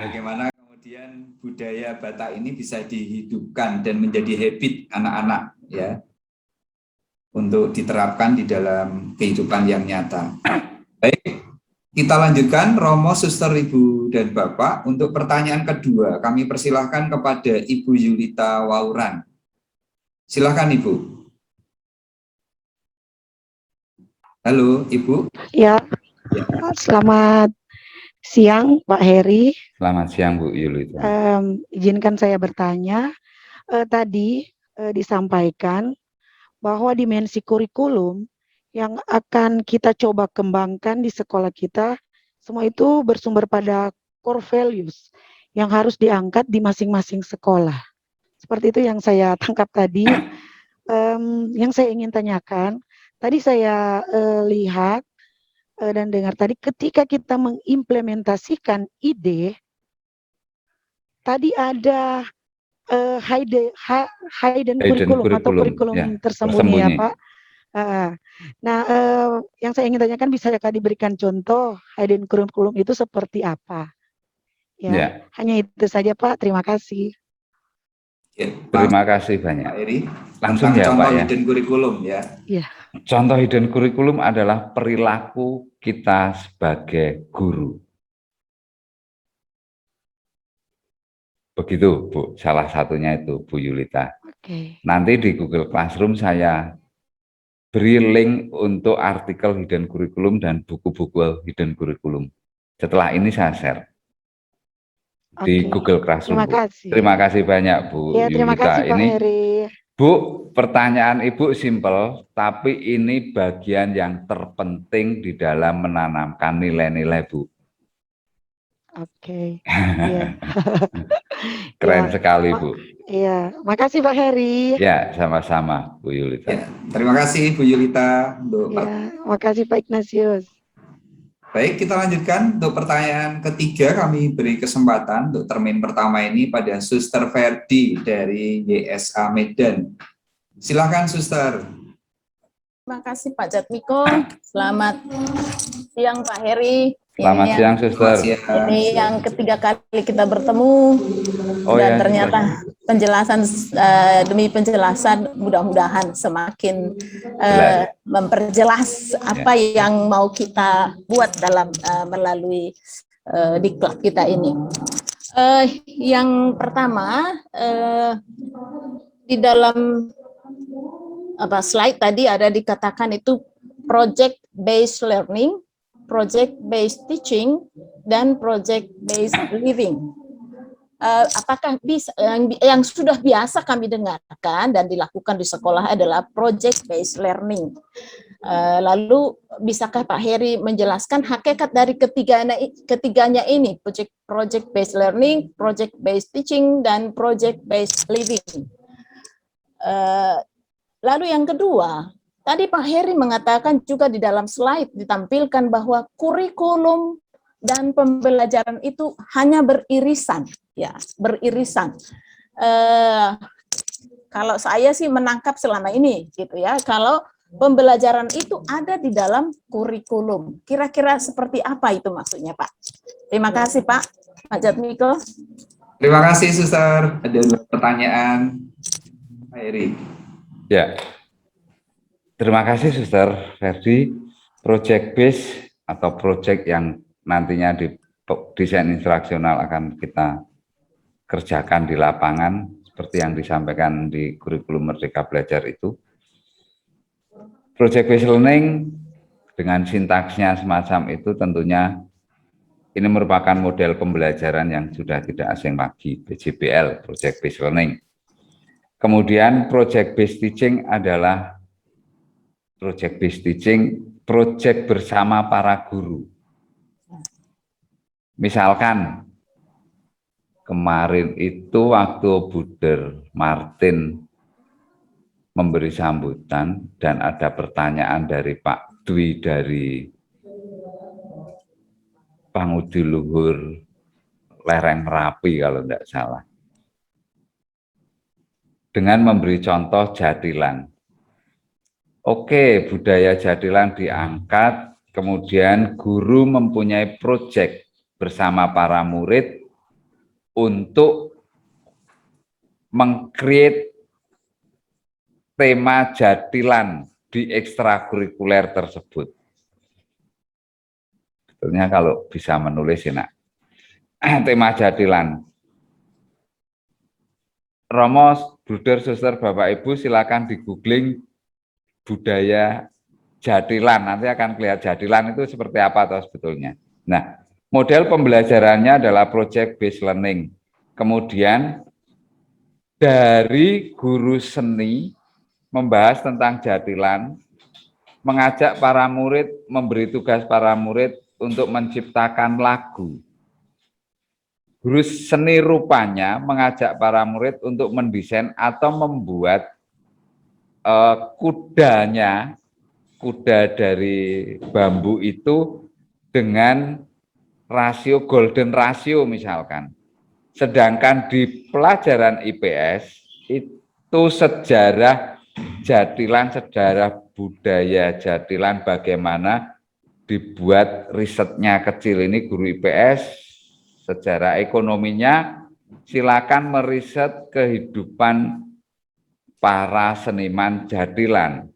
bagaimana kemudian budaya Batak ini bisa dihidupkan dan menjadi habit anak-anak ya untuk diterapkan di dalam kehidupan yang nyata. Baik, kita lanjutkan Romo, Suster, Ibu dan Bapak. Untuk pertanyaan kedua, kami persilahkan kepada Ibu Yulita Wauran. Silakan Ibu. Halo Ibu. Ya, selamat siang Pak Heri. Selamat siang Bu Yulita. Izinkan saya bertanya. Tadi disampaikan bahwa dimensi kurikulum yang akan kita coba kembangkan di sekolah kita, semua itu bersumber pada core values yang harus diangkat di masing-masing sekolah. Seperti itu yang saya tangkap tadi. Yang saya ingin tanyakan, tadi saya lihat dan dengar tadi ketika kita mengimplementasikan ide, tadi ada hidden curriculum atau kurikulum ya, tersembunyi ya Pak. Yang saya ingin tanyakan, bisa diberikan contoh hidden curriculum itu seperti apa? Ya. Hanya itu saja Pak, terima kasih. Ya, terima kasih banyak. Pak Eri, langsung ya contoh Pak ya. Hidden curriculum ya. Ya. Contoh hidden curriculum adalah perilaku kita sebagai guru. Begitu Bu, salah satunya itu Bu Yulita. Nanti di Google Classroom saya beri link untuk artikel hidden curriculum dan buku-buku hidden curriculum. Setelah ini saya share di Google Classroom. Terima kasih banyak Bu Yulita. Terima kasih Pak Heri. Bu, pertanyaan Ibu simpel, tapi ini bagian yang terpenting di dalam menanamkan nilai-nilai Bu. Keren sekali Bu. Iya, makasih Pak Heri. Ya, sama-sama Bu Yulita. Ya, terima kasih Bu Yulita. Makasih Pak Ignatius. Baik, kita lanjutkan untuk pertanyaan ketiga. Kami beri kesempatan untuk termin pertama ini pada Suster Ferdi dari YSA Medan. Silakan Suster. Terima kasih Pak Jatmiko. Selamat siang Pak Heri. Selamat siang Suster. Ini yang ketiga kali kita bertemu dan ternyata penjelasan demi penjelasan mudah-mudahan semakin memperjelas apa yang mau kita buat dalam melalui diklat kita ini. Yang pertama di dalam slide tadi ada dikatakan itu project based learning, project-based teaching, dan project-based living. Apakah bisa yang sudah biasa kami dengarkan dan dilakukan di sekolah adalah project-based learning. Lalu bisakah Pak Heri menjelaskan hakikat dari ketiganya ini, project-based learning, project-based teaching, dan project-based living. Lalu yang kedua, tadi Pak Heri mengatakan juga di dalam slide ditampilkan bahwa kurikulum dan pembelajaran itu hanya beririsan, ya, beririsan. Kalau saya sih menangkap selama ini, gitu ya, kalau pembelajaran itu ada di dalam kurikulum. Kira-kira seperti apa itu maksudnya, Pak? Terima kasih, Pak. Pak Jatmiko. Terima kasih, Suster. Ada pertanyaan, Pak Heri. Ya. Terima kasih Suster Ferdi. Project base atau project yang nantinya di desain instruksional akan kita kerjakan di lapangan seperti yang disampaikan di kurikulum Merdeka Belajar itu. Project based learning dengan sintaksnya semacam itu tentunya ini merupakan model pembelajaran yang sudah tidak asing lagi, PJBL, project based learning. Kemudian project based teaching adalah project based teaching, project bersama para guru. Misalkan kemarin itu waktu Buder Martin memberi sambutan dan ada pertanyaan dari Pak Dwi dari Pangudi Luhur Lereng Merapi kalau tidak salah. Dengan memberi contoh Jatilan. Oke, budaya Jatilan diangkat, kemudian guru mempunyai proyek bersama para murid untuk meng-create tema jadilan di ekstrakurikuler tersebut. Sebetulnya kalau bisa menulis enak. Tema jadilan. Romo, Bruder, Suster, Bapak, Ibu, silakan di googling budaya jadilan. Nanti akan kelihatan jadilan itu seperti apa atau sebetulnya. Nah, model pembelajarannya adalah project based learning. Kemudian dari guru seni membahas tentang jadilan, mengajak para murid, memberi tugas para murid untuk menciptakan lagu. Guru seni rupanya mengajak para murid untuk mendesain atau membuat kuda dari bambu itu dengan rasio golden ratio misalkan. Sedangkan di pelajaran IPS itu sejarah jadilan, sejarah budaya jadilan, bagaimana dibuat risetnya kecil ini guru IPS. Sejarah ekonominya, silakan meriset kehidupan para seniman jadilan.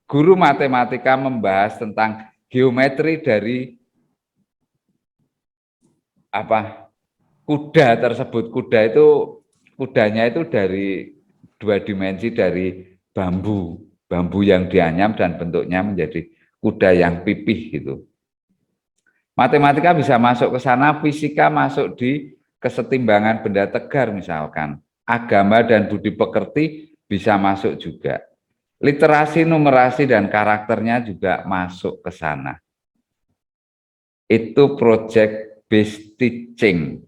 Guru matematika membahas tentang geometri dari kuda tersebut. Kudanya itu dari 2 dimensi dari bambu yang dianyam dan bentuknya menjadi kuda yang pipih gitu. Matematika bisa masuk ke sana, fisika masuk di kesetimbangan benda tegar misalkan. Agama dan budi pekerti bisa masuk juga. Literasi, numerasi, dan karakternya juga masuk ke sana. Itu project based teaching.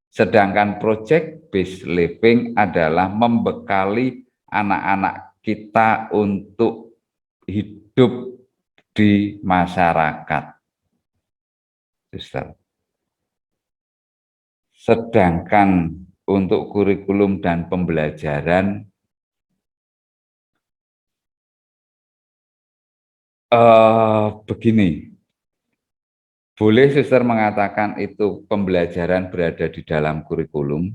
Sedangkan project based living adalah membekali anak-anak kita untuk hidup di masyarakat. Sedangkan untuk kurikulum dan pembelajaran begini, boleh suster mengatakan itu pembelajaran berada di dalam kurikulum.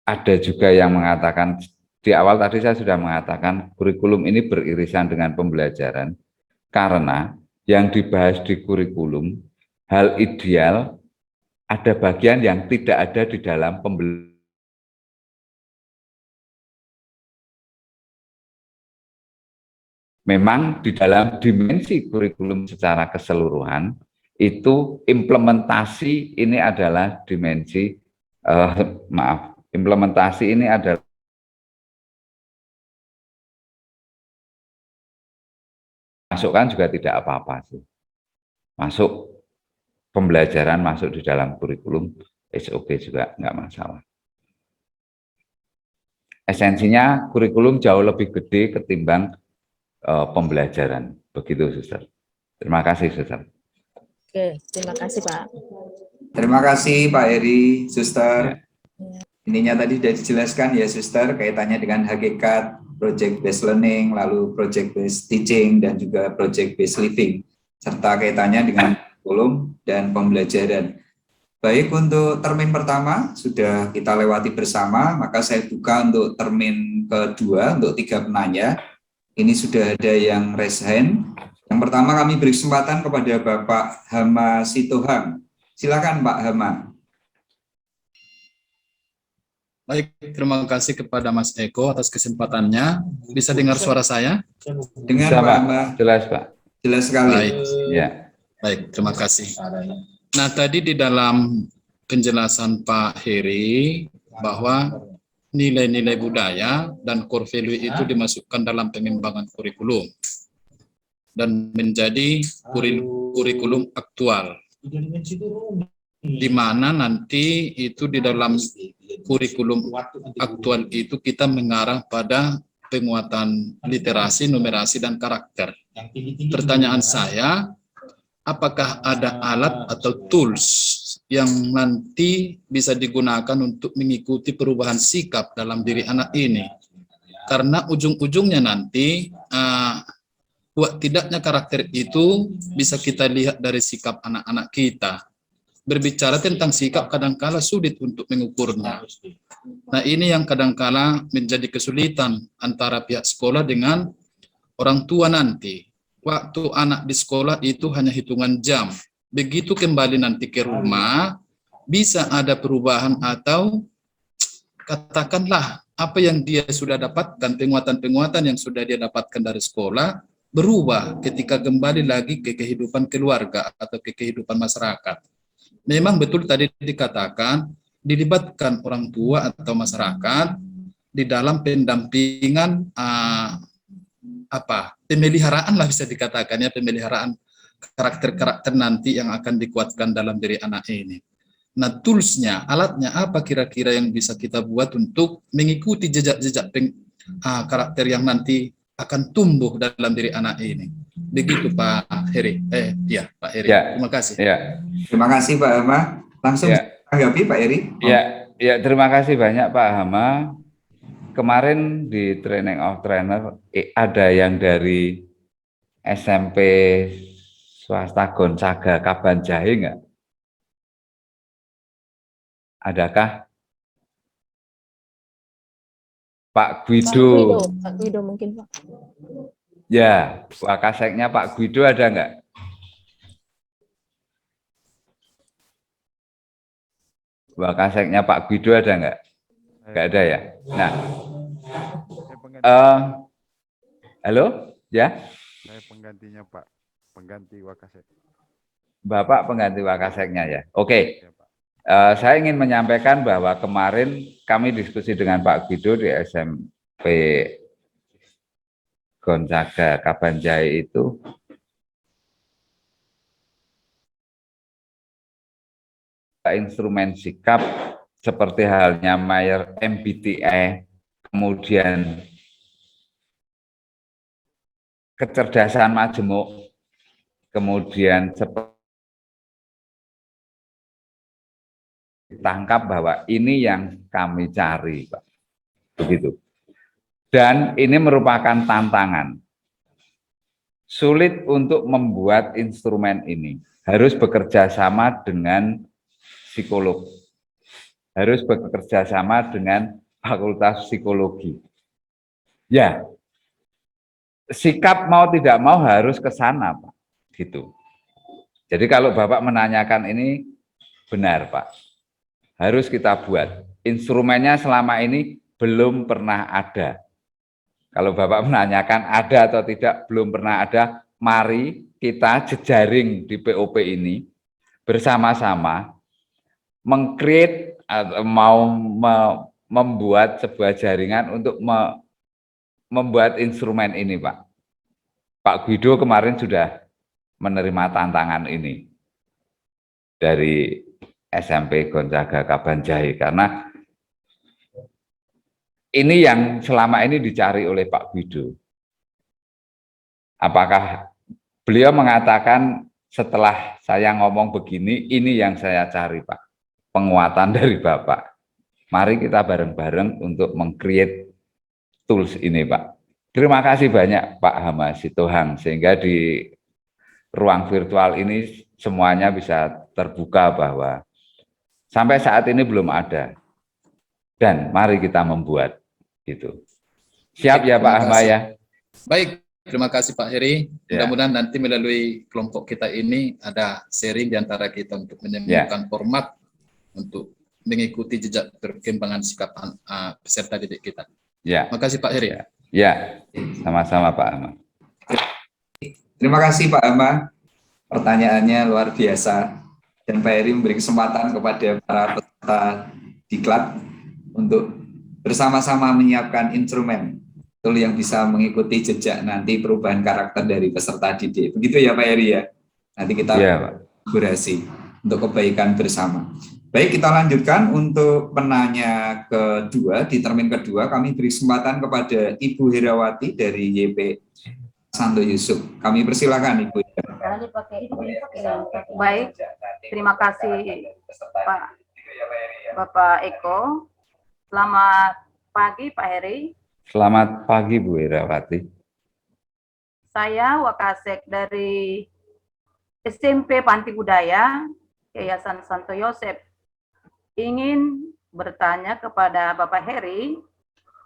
Ada juga yang mengatakan, di awal tadi saya sudah mengatakan kurikulum ini beririsan dengan pembelajaran, karena yang dibahas di kurikulum, hal ideal, ada bagian yang tidak ada di dalam pembelajaran. Memang di dalam dimensi kurikulum secara keseluruhan, itu implementasi ini adalah dimensi, implementasi ini adalah masukkan juga tidak apa-apa sih. Masuk pembelajaran, masuk di dalam kurikulum, SOP juga nggak masalah. Esensinya kurikulum jauh lebih gede ketimbang pembelajaran. Begitu, Suster. Terima kasih, Suster. Oke, terima kasih, Pak. Terima kasih Pak Heri, Suster. Ya. Ininya tadi sudah dijelaskan ya, Suster, kaitannya dengan hakikat project based learning, lalu project based teaching, dan juga project based living, serta kaitannya dengan kurikulum dan pembelajaran. Baik, untuk termin pertama sudah kita lewati bersama, maka saya buka untuk termin kedua untuk 3 penanya. Ini sudah ada yang raise hand. Yang pertama kami beri kesempatan kepada Bapak Hama Sitohang. Silakan Pak Hama. Baik, terima kasih kepada Mas Eko atas kesempatannya. Bisa dengar suara saya? Dengar Bisa, Pak Hama. Jelas, Pak. Jelas sekali. Baik, Ya. baik, terima kasih. Nah, tadi di dalam penjelasan Pak Heri bahwa nilai-nilai budaya dan core value itu dimasukkan dalam pengembangan kurikulum dan menjadi kurikulum aktual, di mana nanti itu di dalam kurikulum aktual itu kita mengarah pada penguatan literasi, numerasi, dan karakter. Pertanyaan saya, apakah ada alat atau tools yang nanti bisa digunakan untuk mengikuti perubahan sikap dalam diri anak ini? Karena ujung-ujungnya nanti kuat tidaknya karakter itu bisa kita lihat dari sikap anak-anak kita. berbicara tentang sikap kadangkala sulit untuk mengukurnya. Nah, ini yang kadangkala menjadi kesulitan antara pihak sekolah dengan orang tua nanti. Waktu anak di sekolah itu hanya hitungan jam. Begitu kembali nanti ke rumah, bisa ada perubahan atau katakanlah apa yang dia sudah dapatkan, penguatan-penguatan yang sudah dia dapatkan dari sekolah, berubah ketika kembali lagi ke kehidupan keluarga atau ke kehidupan masyarakat. Memang betul tadi dikatakan, dilibatkan orang tua atau masyarakat di dalam pendampingan pemeliharaan lah bisa dikatakan ya, pemeliharaan karakter-karakter nanti yang akan dikuatkan dalam diri anak ini. Nah, toolsnya, alatnya apa kira-kira yang bisa kita buat untuk mengikuti jejak-jejak karakter yang nanti akan tumbuh dalam diri anak ini. Begitu Pak Heri. Ya Pak Heri. Ya. Terima kasih. Ya. Terima kasih Pak Hama. Langsung tanggapi Pak Heri. Ya, terima kasih banyak Pak Hama. Kemarin di training of trainer ada yang dari SMP swasta Gonzaga Kabanjahe nggak? Adakah? Pak Guido. Pak Guido mungkin Pak. Ya, Wakaseknya Pak Guido ada nggak? Wakaseknya Pak Guido ada nggak? Nggak ada ya. Nah, halo, ya? Saya penggantinya Pak, pengganti Wakasek. Bapak pengganti Wakaseknya ya. Oke. Ya, Pak. Saya ingin menyampaikan bahwa kemarin kami diskusi dengan Pak Guido di SMP Gonzaga Kabanjahe itu instrumen sikap seperti halnya Mayer MBTI, kemudian kecerdasan majemuk, kemudian tangkap bahwa ini yang kami cari, Pak. Begitu. Dan ini merupakan tantangan. Sulit untuk membuat instrumen ini. Harus bekerja sama dengan psikolog. Harus bekerja sama dengan Fakultas Psikologi. Ya, sikap mau tidak mau harus ke sana, Pak. Gitu. Jadi kalau Bapak menanyakan ini benar, Pak. Harus kita buat. Instrumennya selama ini belum pernah ada. Kalau Bapak menanyakan ada atau tidak, belum pernah ada. Mari kita jejaring di POP ini bersama-sama meng-create atau membuat sebuah jaringan untuk membuat instrumen ini, Pak. Pak Guido kemarin sudah menerima tantangan ini dari SMP Gonzaga Kabanjahe, karena ini yang selama ini dicari oleh Pak Guido. Apakah beliau mengatakan setelah saya ngomong begini, ini yang saya cari, Pak. Penguatan dari Bapak. Mari kita bareng-bareng untuk meng-create tools ini, Pak. Terima kasih banyak Pak Hama Sitohang, sehingga di ruang virtual ini semuanya bisa terbuka bahwa sampai saat ini belum ada. Dan mari kita membuat gitu. Siap ya Pak Hama ya? Baik, terima kasih Pak Heri. Mudah-mudahan nanti melalui kelompok kita ini ada sharing di antara kita untuk menemukan format untuk mengikuti jejak perkembangan sikap peserta didik kita. Ya. Terima kasih Pak Heri. Ya, sama-sama Pak Hama. Terima kasih Pak Hama. Pertanyaannya luar biasa. Dan Pak Heri memberi kesempatan kepada para peserta diklat untuk bersama-sama menyiapkan instrumen tool yang bisa mengikuti jejak nanti perubahan karakter dari peserta didik. Begitu ya Pak Heri ya? Nanti kita kolaborasi untuk kebaikan bersama. Baik, kita lanjutkan untuk penanya kedua. Di termin kedua kami beri kesempatan kepada Ibu Herawati dari YP Santo Yusuf. Kami persilakan Ibu. Baik, terima kasih Bapak Eko. Selamat pagi Pak Heri. Selamat pagi Bu Herawati. Saya Wakasek dari SMP Panti Budaya Yayasan Santo Yosef ingin bertanya kepada Bapak Heri,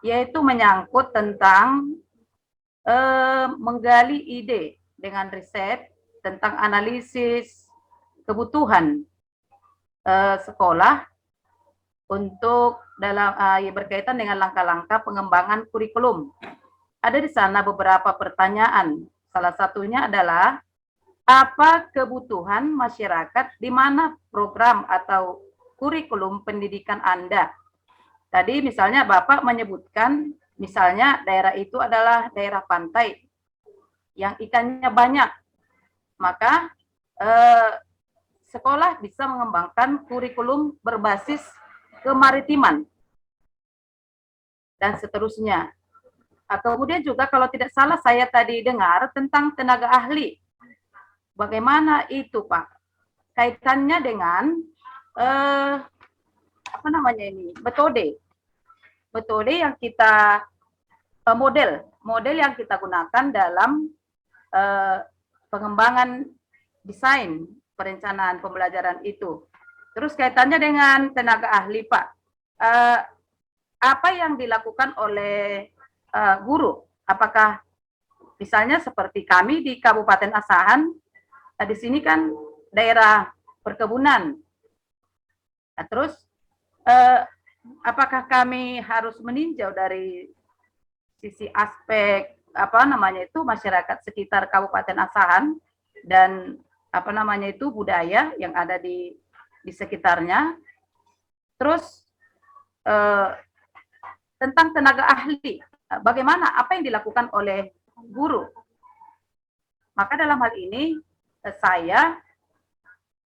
yaitu menyangkut tentang menggali ide dengan riset tentang analisis kebutuhan sekolah untuk berkaitan dengan langkah-langkah pengembangan kurikulum. Ada di sana beberapa pertanyaan. Salah satunya adalah apa kebutuhan masyarakat di mana program atau kurikulum pendidikan Anda. Tadi misalnya Bapak menyebutkan misalnya daerah itu adalah daerah pantai yang ikannya banyak. Maka sekolah bisa mengembangkan kurikulum berbasis kemaritiman dan seterusnya. Kemudian juga kalau tidak salah saya tadi dengar tentang tenaga ahli. Bagaimana itu Pak? Kaitannya dengan metode yang kita model yang kita gunakan dalam pengembangan desain perencanaan pembelajaran itu. Terus kaitannya dengan tenaga ahli Pak, apa yang dilakukan oleh guru? Apakah misalnya seperti kami di Kabupaten Asahan, di sini kan daerah perkebunan. Nah, terus apakah kami harus meninjau dari sisi aspek masyarakat sekitar Kabupaten Asahan dan budaya yang ada di sekitarnya. Terus tentang tenaga ahli, bagaimana apa yang dilakukan oleh guru? Maka dalam hal ini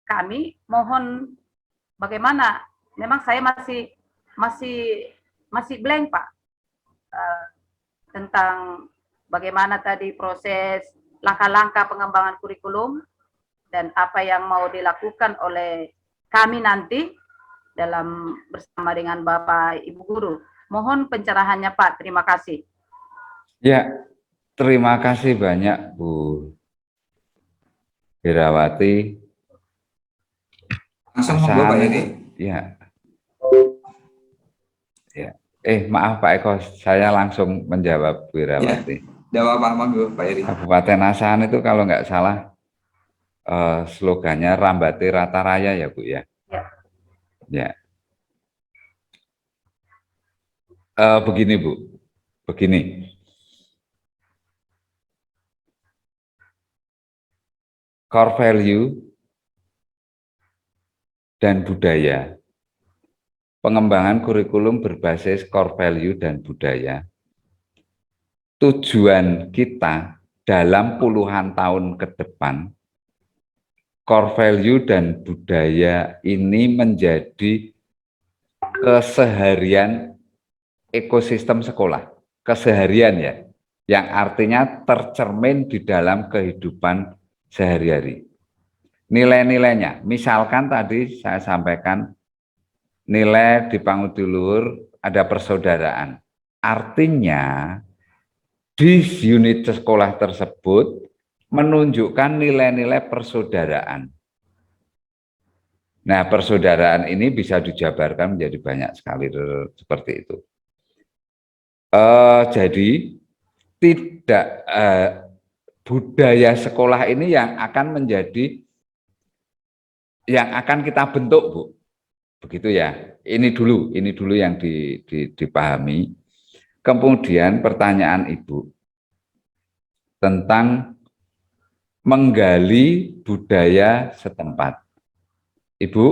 kami mohon bagaimana, memang saya masih blank Pak, tentang bagaimana tadi proses langkah-langkah pengembangan kurikulum dan apa yang mau dilakukan oleh kami nanti bersama dengan Bapak Ibu Guru. Mohon pencerahannya Pak, terima kasih. Ya, terima kasih banyak Bu Herawati. Langsung monggo Pak Heri. Ya. Ya. Maaf Pak Eko, saya langsung menjawab Bu Herawati. Tidak apa-apa, monggo Pak Heri. Kabupaten Asahan itu kalau nggak salah slogannya Rambate Rata Raya ya Bu ya. Ya. Begini Bu, begini. Core value dan budaya. Pengembangan kurikulum berbasis core value dan budaya. Tujuan kita dalam puluhan tahun ke depan, core value dan budaya ini menjadi keseharian ekosistem sekolah. Keseharian ya, yang artinya tercermin di dalam kehidupan sehari-hari. Nilai-nilainya, misalkan tadi saya sampaikan nilai di Panguduluhur ada persaudaraan. Artinya di unit sekolah tersebut menunjukkan nilai-nilai persaudaraan. Nah, persaudaraan ini bisa dijabarkan menjadi banyak sekali seperti itu. Jadi tidak budaya sekolah ini yang akan kita bentuk, Bu. Begitu ya. Ini dulu yang dipahami. Kemudian pertanyaan Ibu tentang menggali budaya setempat. Ibu,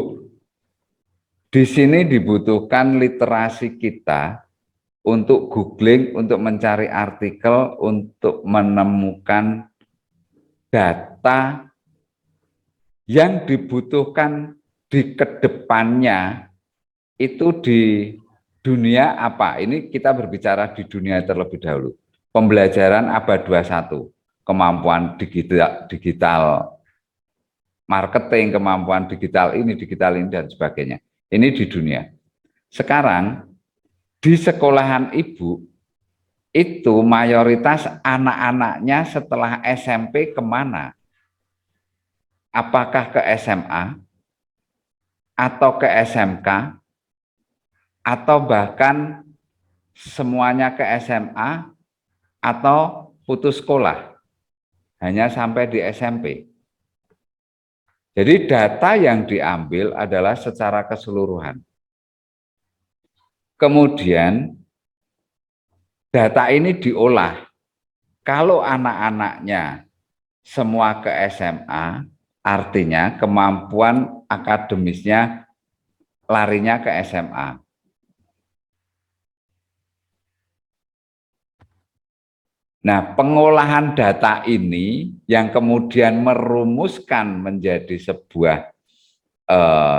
di sini dibutuhkan literasi kita untuk googling, untuk mencari artikel, untuk menemukan data yang dibutuhkan di kedepannya itu di dunia apa? Ini kita berbicara di dunia terlebih dahulu. Pembelajaran abad 21, kemampuan digital marketing, kemampuan digital ini, dan sebagainya. Ini di dunia. Sekarang, di sekolahan Ibu, itu mayoritas anak-anaknya setelah SMP kemana? Apakah ke SMA atau ke SMK, atau bahkan semuanya ke SMA, atau putus sekolah, hanya sampai di SMP. Jadi data yang diambil adalah secara keseluruhan. Kemudian data ini diolah. Kalau anak-anaknya semua ke SMA, artinya kemampuan akademisnya larinya ke SMA. Nah, pengolahan data ini yang kemudian merumuskan menjadi sebuah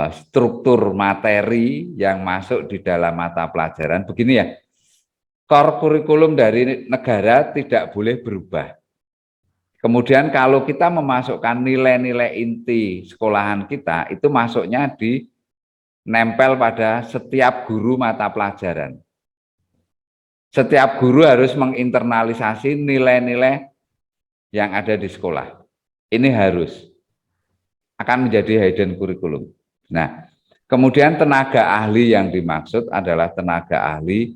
struktur materi yang masuk di dalam mata pelajaran. Begini ya, core kurikulum dari negara tidak boleh berubah. Kemudian kalau kita memasukkan nilai-nilai inti sekolahan kita, itu masuknya di nempel pada setiap guru mata pelajaran. Setiap guru harus menginternalisasi nilai-nilai yang ada di sekolah. Ini harus akan menjadi hidden kurikulum. Nah, kemudian tenaga ahli yang dimaksud adalah tenaga ahli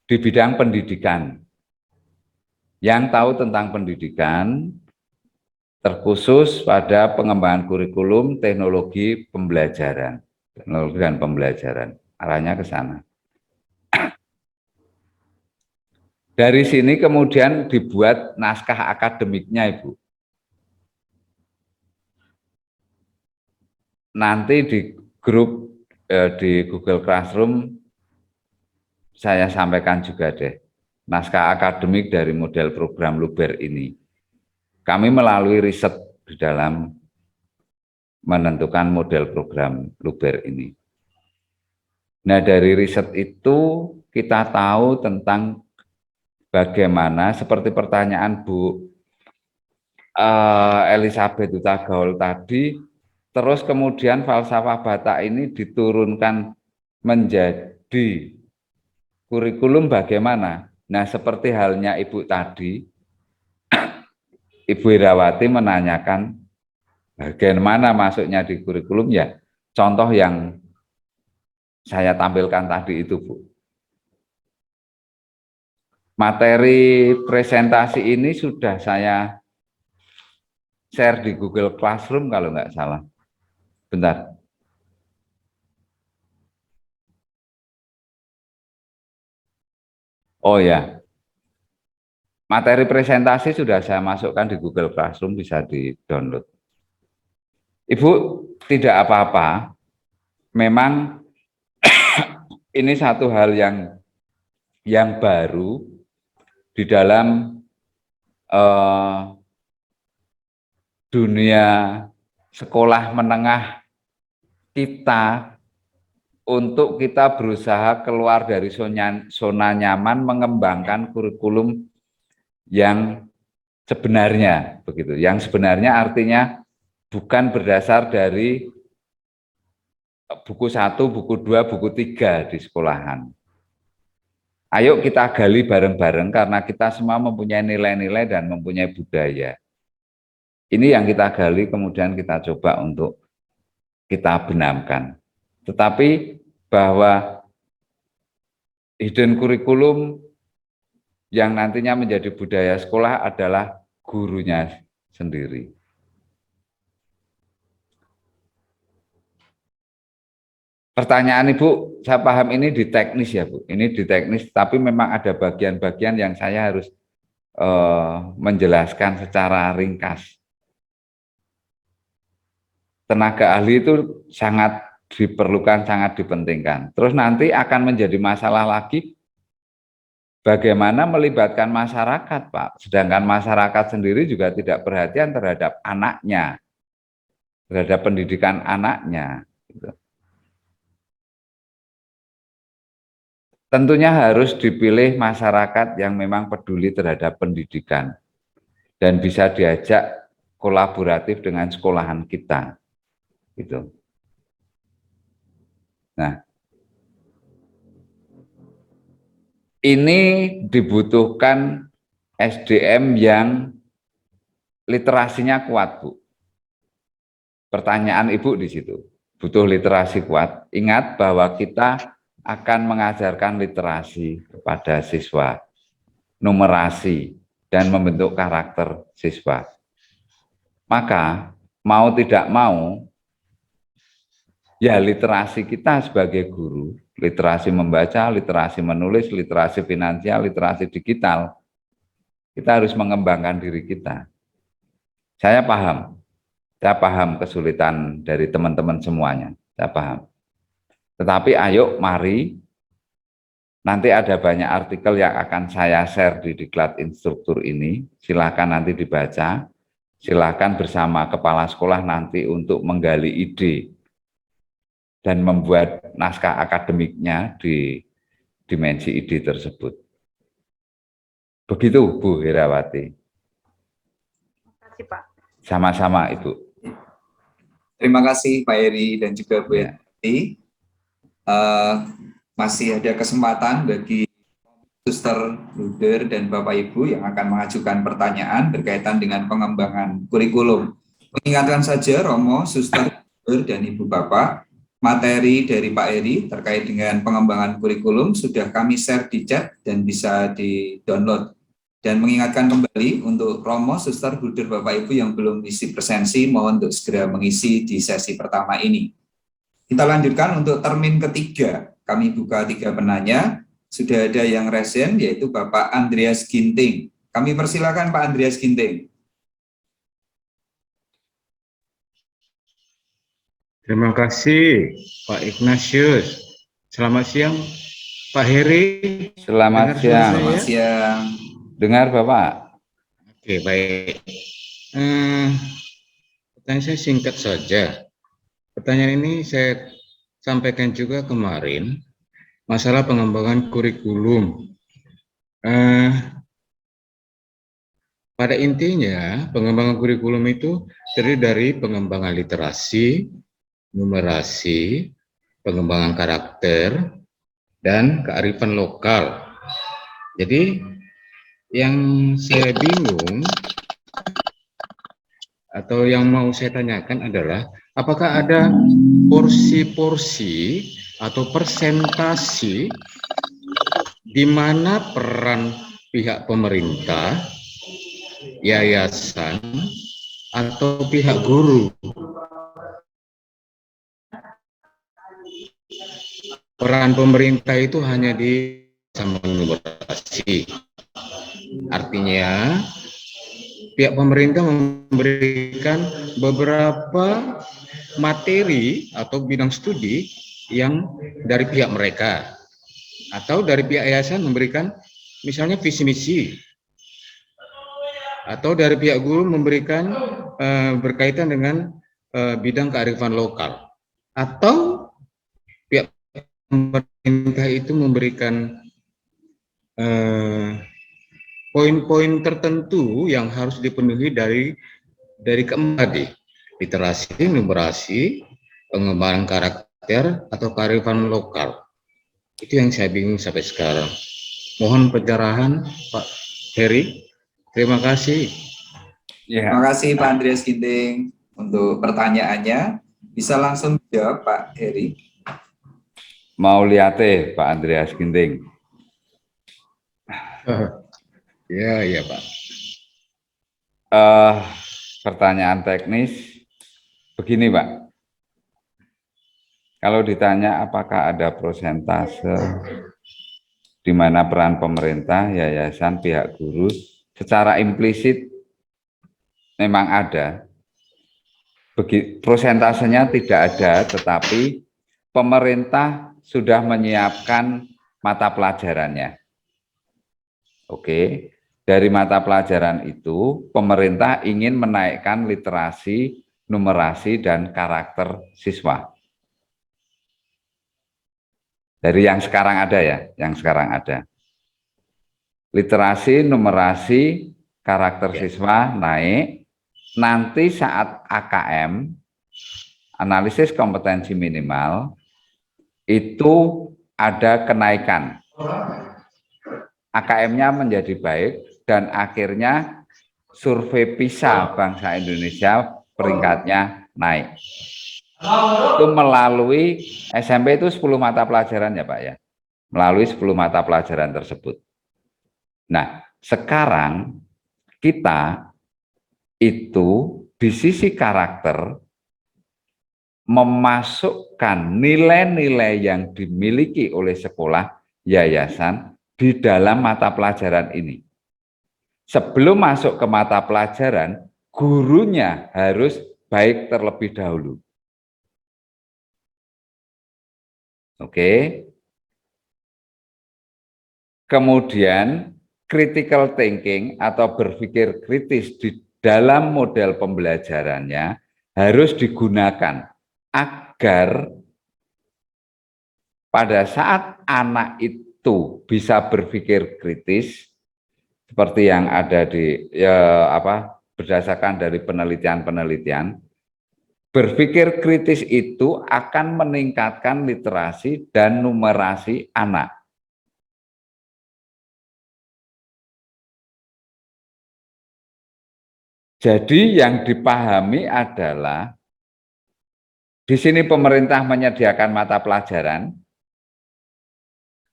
di bidang pendidikan. Yang tahu tentang pendidikan, terkhusus pada pengembangan kurikulum teknologi pembelajaran. Teknologi dan pembelajaran, arahnya ke sana. Dari sini kemudian dibuat naskah akademiknya, Ibu. Nanti di grup di Google Classroom saya sampaikan juga deh naskah akademik dari model program Luber ini. Kami melalui riset di dalam menentukan model program Luber ini. Nah, dari riset itu kita tahu tentang bagaimana, seperti pertanyaan Bu Elizabeth Utagaul tadi, terus kemudian falsafah Batak ini diturunkan menjadi kurikulum bagaimana. Nah, seperti halnya Ibu tadi, Ibu Irawati menanyakan bagaimana masuknya di kurikulum, ya contoh yang saya tampilkan tadi itu, Bu. Materi presentasi ini sudah saya share di Google Classroom kalau nggak salah. Bentar. Oh ya, materi presentasi sudah saya masukkan di Google Classroom, bisa di-download. Ibu, tidak apa-apa. Memang ini satu hal yang baru di dalam dunia sekolah menengah kita, untuk kita berusaha keluar dari zona nyaman, mengembangkan kurikulum yang sebenarnya, begitu. Yang sebenarnya artinya bukan berdasar dari buku 1, buku 2, buku 3 di sekolahan. Ayo kita gali bareng-bareng karena kita semua mempunyai nilai-nilai dan mempunyai budaya. Ini yang kita gali, kemudian kita coba untuk kita benamkan. Tetapi bahwa hidden kurikulum yang nantinya menjadi budaya sekolah adalah gurunya sendiri. Pertanyaan Ibu, saya paham ini di teknis ya Bu, ini di teknis, tapi memang ada bagian-bagian yang saya harus menjelaskan secara ringkas. Tenaga ahli itu sangat diperlukan, sangat dipentingkan. Terus nanti akan menjadi masalah lagi bagaimana melibatkan masyarakat, Pak. Sedangkan masyarakat sendiri juga tidak perhatian terhadap anaknya, terhadap pendidikan anaknya. Gitu. Tentunya harus dipilih masyarakat yang memang peduli terhadap pendidikan dan bisa diajak kolaboratif dengan sekolahan kita. Gitu. Nah, ini dibutuhkan SDM yang literasinya kuat, Bu. Pertanyaan Ibu di situ. butuh literasi kuat. Ingat bahwa kita akan mengajarkan literasi kepada siswa, numerasi, dan membentuk karakter siswa. Maka mau tidak mau, ya literasi kita sebagai guru, literasi membaca, literasi menulis, literasi finansial, literasi digital, kita harus mengembangkan diri kita. Saya paham kesulitan dari teman-teman semuanya, saya paham. Tetapi ayo mari, nanti ada banyak artikel yang akan saya share di Diklat Instruktur ini, silakan nanti dibaca, silakan bersama kepala sekolah nanti untuk menggali ide dan membuat naskah akademiknya di dimensi ide tersebut. Begitu Bu Herawati. Terima kasih Pak. Sama-sama Ibu. Terima kasih Pak Heri dan juga Bu Ya. Herawati. Masih ada kesempatan bagi Suster Huder dan Bapak Ibu yang akan mengajukan pertanyaan berkaitan dengan pengembangan kurikulum. Mengingatkan saja Romo, Suster Huder dan Ibu Bapak, materi dari Pak Heri terkait dengan pengembangan kurikulum sudah kami share di chat dan bisa di-download. Dan mengingatkan kembali untuk Romo, Suster Huder, Bapak Ibu yang belum isi presensi, mohon untuk segera mengisi di sesi pertama ini. Kita lanjutkan untuk termin ketiga. Kami buka 3 penanya. Sudah ada yang resen, yaitu Bapak Andreas Ginting. Kami persilakan Pak Andreas Ginting. Terima kasih Pak Ignatius. Selamat siang Pak Heri. Selamat Dengar suara siang. saya? Selamat siang. Dengar Bapak? Oke, baik. Pertanyaan saya singkat saja. Pertanyaan ini saya sampaikan juga kemarin, masalah pengembangan kurikulum. Pada intinya, pengembangan kurikulum itu terdiri dari pengembangan literasi, numerasi, pengembangan karakter, dan kearifan lokal. Jadi, yang saya bingung atau yang mau saya tanyakan adalah apakah ada porsi-porsi atau persentase di mana peran pihak pemerintah, yayasan, atau pihak guru peran pemerintah itu hanya di sama numerasi. Artinya pihak pemerintah memberikan beberapa materi atau bidang studi yang dari pihak mereka, atau dari pihak yayasan memberikan misalnya visi misi, atau dari pihak guru memberikan berkaitan dengan bidang kearifan lokal, atau pihak pemerintah itu memberikan poin-poin tertentu yang harus dipenuhi dari keempat tadi, literasi, numerasi, pengembangan karakter, atau kearifan lokal. Itu yang saya bingung sampai sekarang. Mohon pencerahan Pak Heri. Terima kasih. Ya. Terima kasih Pak Andreas Ginting untuk pertanyaannya. Bisa langsung dijawab Pak Heri. Mau lihat Pak Andreas Ginting. Ya Pak. Pertanyaan teknis begini Pak. Kalau ditanya apakah ada prosentase di mana peran pemerintah, yayasan, pihak guru, secara implisit memang ada. Prosentasenya tidak ada, tetapi pemerintah sudah menyiapkan mata pelajarannya. Oke, dari mata pelajaran itu, pemerintah ingin menaikkan literasi, numerasi, dan karakter siswa. Dari yang sekarang ada ya, yang sekarang ada. Literasi, numerasi, karakter siswa naik, nanti saat AKM, analisis kompetensi minimal, itu ada kenaikan. AKM-nya menjadi baik dan akhirnya survei PISA Bangsa Indonesia peringkatnya naik. Itu melalui SMP itu 10 mata pelajaran ya Pak ya, melalui 10 mata pelajaran tersebut. Nah, sekarang kita itu di sisi karakter memasukkan nilai-nilai yang dimiliki oleh sekolah yayasan di dalam mata pelajaran ini. Sebelum masuk ke mata pelajaran, gurunya harus baik terlebih dahulu. Oke. Kemudian critical thinking atau berpikir kritis di dalam model pembelajarannya harus digunakan agar pada saat anak itu bisa berpikir kritis seperti yang ada di berdasarkan dari penelitian-penelitian, berpikir kritis itu akan meningkatkan literasi dan numerasi anak. Jadi yang dipahami adalah di sini pemerintah menyediakan mata pelajaran,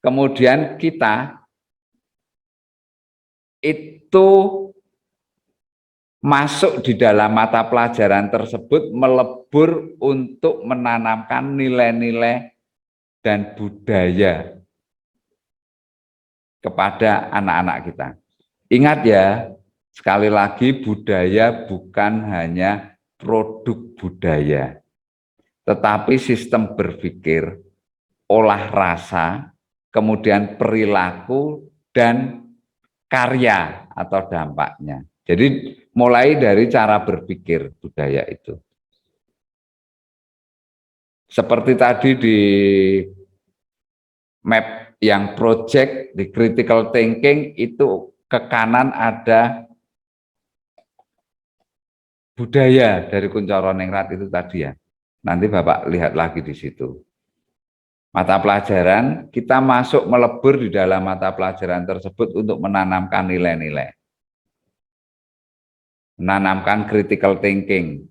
kemudian kita itu masuk di dalam mata pelajaran tersebut melebur untuk menanamkan nilai-nilai dan budaya kepada anak-anak kita. Ingat ya, sekali lagi budaya bukan hanya produk budaya, tetapi sistem berpikir, olah rasa, kemudian perilaku, dan karya atau dampaknya. Jadi mulai dari cara berpikir budaya itu. Seperti tadi di map yang project, di critical thinking itu ke kanan ada budaya dari Kuncoro Ningrat itu tadi ya. Nanti Bapak lihat lagi di situ. Mata pelajaran, kita masuk melebur di dalam mata pelajaran tersebut untuk menanamkan nilai-nilai. Menanamkan critical thinking.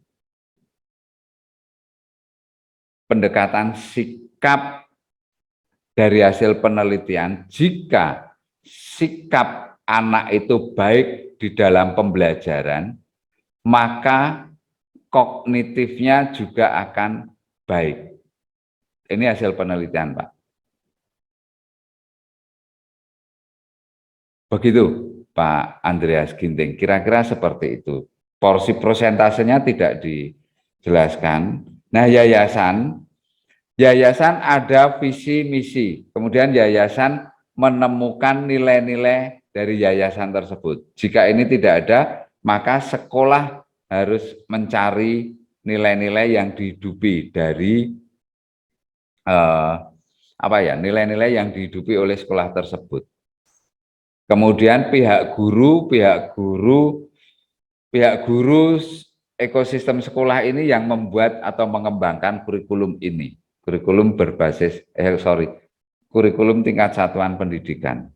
Pendekatan sikap dari hasil penelitian, jika sikap anak itu baik di dalam pembelajaran, maka kognitifnya juga akan baik. Ini hasil penelitian, Pak. Begitu, Pak Andreas Ginting. Kira-kira seperti itu. Porsi prosentasenya tidak dijelaskan. Nah, yayasan ada visi misi. Kemudian yayasan menemukan nilai-nilai dari yayasan tersebut. Jika ini tidak ada, maka sekolah harus mencari nilai-nilai yang dihidupi dari nilai-nilai yang dihidupi oleh sekolah tersebut. Kemudian pihak guru ekosistem sekolah ini yang membuat atau mengembangkan kurikulum ini, kurikulum kurikulum tingkat satuan pendidikan.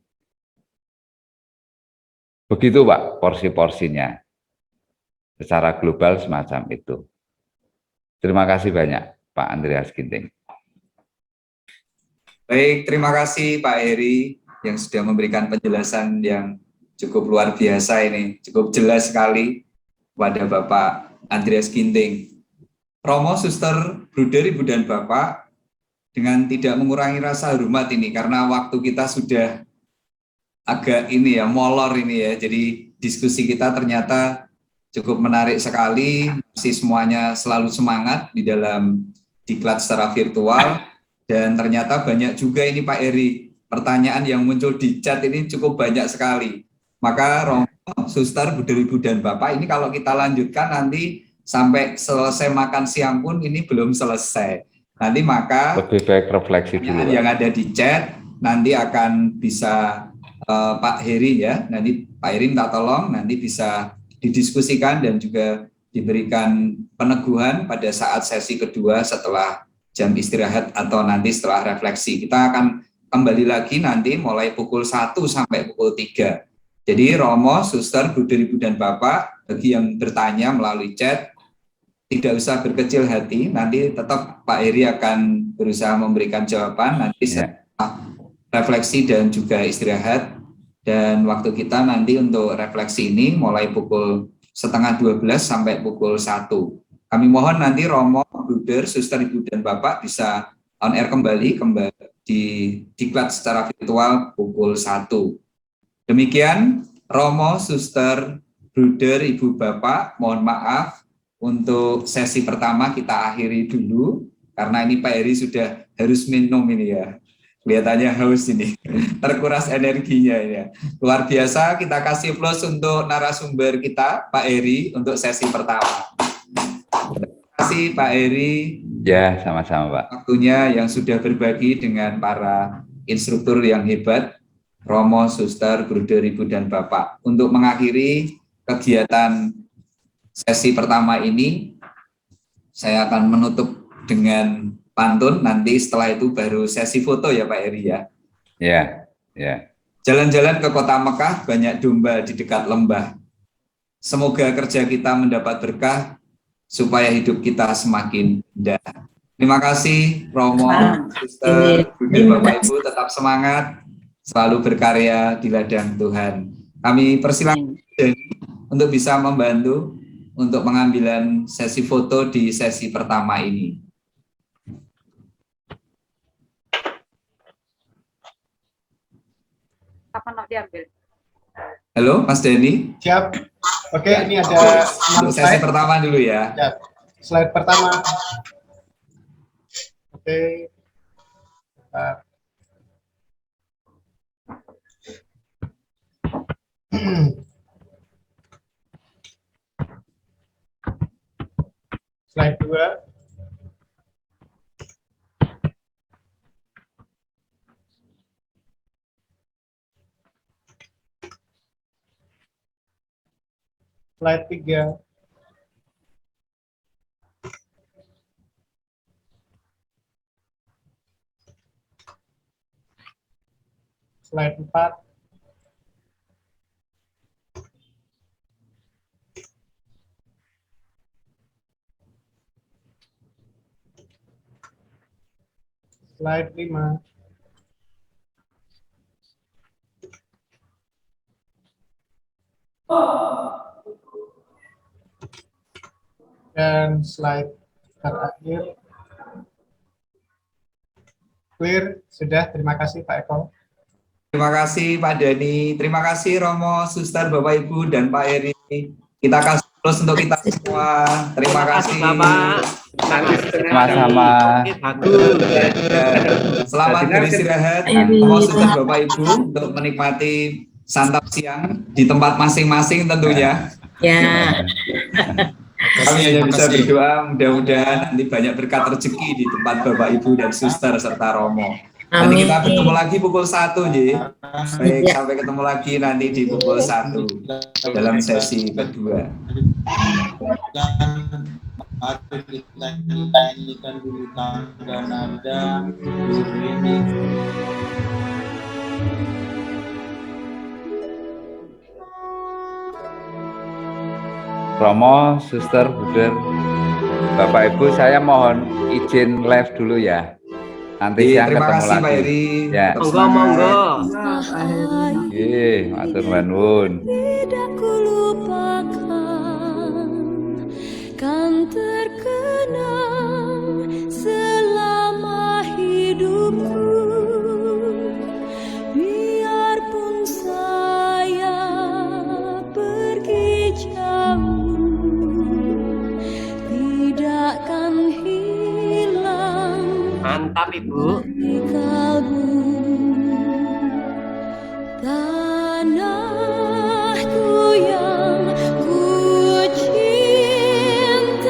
Begitu Pak, porsi-porsinya. Secara global semacam itu. Terima kasih banyak Pak Andreas Ginting. Baik, terima kasih Pak Heri yang sudah memberikan penjelasan yang cukup luar biasa ini, cukup jelas sekali kepada Bapak Andreas Ginting. Romo, Suster, Bruder, Ibu dan Bapak, dengan tidak mengurangi rasa hormat ini, karena waktu kita sudah agak ini ya, molor ini ya, jadi diskusi kita ternyata cukup menarik sekali, masih semuanya selalu semangat di dalam diklat secara virtual, dan ternyata banyak juga ini Pak Heri, pertanyaan yang muncul di chat ini cukup banyak sekali. Maka Romo, Suster, Bruder, Ibu dan Bapak, ini kalau kita lanjutkan nanti sampai selesai makan siang pun ini belum selesai. Nanti maka lebih baik refleksi dulu yang ada di chat nanti akan bisa Pak Heri ya, nanti Pak Heri minta tolong nanti bisa didiskusikan dan juga diberikan peneguhan pada saat sesi kedua setelah jam istirahat atau nanti setelah refleksi. Kita akan kembali lagi nanti mulai pukul 1 sampai pukul 3. Jadi Romo, Suster, Bruder, Ibu dan Bapak, bagi yang bertanya melalui chat, tidak usah berkecil hati, nanti tetap Pak Heri akan berusaha memberikan jawaban, nanti saya refleksi dan juga istirahat, dan waktu kita nanti untuk refleksi ini mulai pukul 11:30 sampai pukul 1. Kami mohon nanti Romo, Bruder, Suster, Ibu, dan Bapak bisa on air kembali di diklat secara virtual pukul 1. Demikian, Romo, Suster, Bruder, Ibu, Bapak, mohon maaf untuk sesi pertama kita akhiri dulu, karena ini Pak Heri sudah harus minum ini ya. Kelihatannya haus ini, terkuras energinya ya. Luar biasa, kita kasih plus untuk narasumber kita, Pak Heri, untuk sesi pertama. Terima kasih Pak Heri. Ya, sama-sama Pak. Waktunya yang sudah berbagi dengan para instruktur yang hebat, Romo, Suster, Bruder, Ibu, dan Bapak. Untuk mengakhiri kegiatan sesi pertama ini, saya akan menutup dengan pantun, nanti setelah itu baru sesi foto ya Pak Heri ya. Ya, ya. Jalan-jalan ke kota Mekah, banyak domba di dekat lembah. Semoga kerja kita mendapat berkah, supaya hidup kita semakin indah. Terima kasih Romo, Suster, Bapak Ibu, tetap semangat, selalu berkarya di ladang Tuhan. Kami persilakan untuk bisa membantu untuk pengambilan sesi foto di sesi pertama ini. Kapan mau diambil? Halo, Mas Denny. Siap. Oke, Ya. ini ada Untuk sesi pertama dulu ya. Ya. Slide pertama. Oke. Bentar. Slide 2. Slide 3. Slide 4. Slide 5. Dan slide terakhir. Clear, sudah. Terima kasih Pak Eko. Terima kasih Pak Dani, terima kasih Romo, Suster, Bapak Ibu, dan Pak Heri. Kita kasih terus untuk kita semua. Terima kasih. Sama-sama. Selamat beristirahat, Romo, Suster, Bapak Ibu, untuk menikmati santap siang di tempat masing-masing tentunya. Ya. Kami hanya bisa berdoa, mudah-mudahan nanti banyak berkat rezeki di tempat Bapak Ibu dan Suster serta Romo. Nanti kita bertemu lagi pukul 1, Ji. Baik, sampai ketemu lagi nanti di pukul 1 dalam sesi kedua. Mari kita nyanyikan dulu tangga nada ini. Romo, Suster, Bruder, Bapak Ibu, saya mohon izin live dulu ya. Nanti siang terima ketemu kasih lagi. Pak Heri. Ya. Monggo. Oke, matur nuwun. Tidak kulupakan, kan terkenang selama hidupku. Biarpun saya pergi jauh, tidak akan hilang. Mantap Ibu. Di kalbu tanahku yang ku cintai,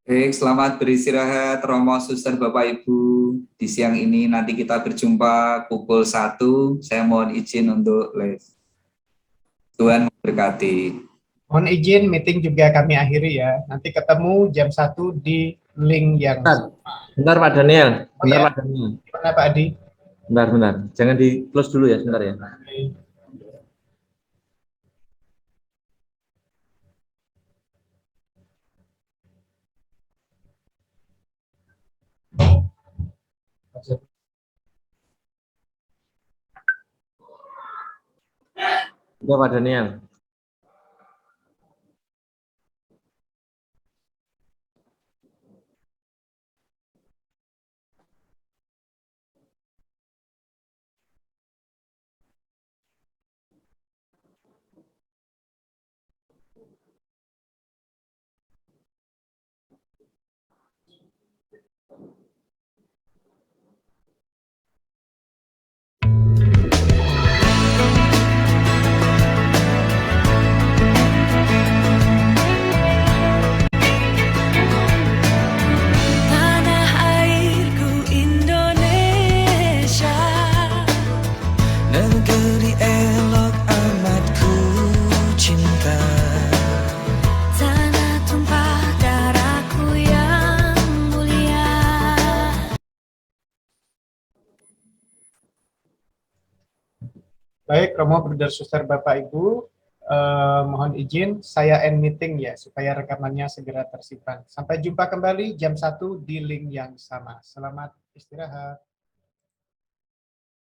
Baik, selamat beristirahat Romo, Suster, Bapak Ibu. Di siang ini nanti kita berjumpa pukul 1. Saya mohon izin untuk live. Tuhan memberkati. Mohon izin meeting juga kami akhiri ya. Nanti ketemu jam 1 di link yang Bentar Pak Daniel. Oh, Bentar ya. Pak Daniel. Gimana Pak Adi? Bentar. Jangan di close dulu ya sebentar ya. Ya Pak Daniel. Tanah airku Indonesia, negeri elok amat ku cinta. Tanah tumpah darahku yang mulia. Baik, Romo, Bruder, Suster, Bapak Ibu, mohon izin saya end meeting ya supaya rekamannya segera tersimpan. Sampai jumpa kembali jam 1 di link yang sama. Selamat istirahat.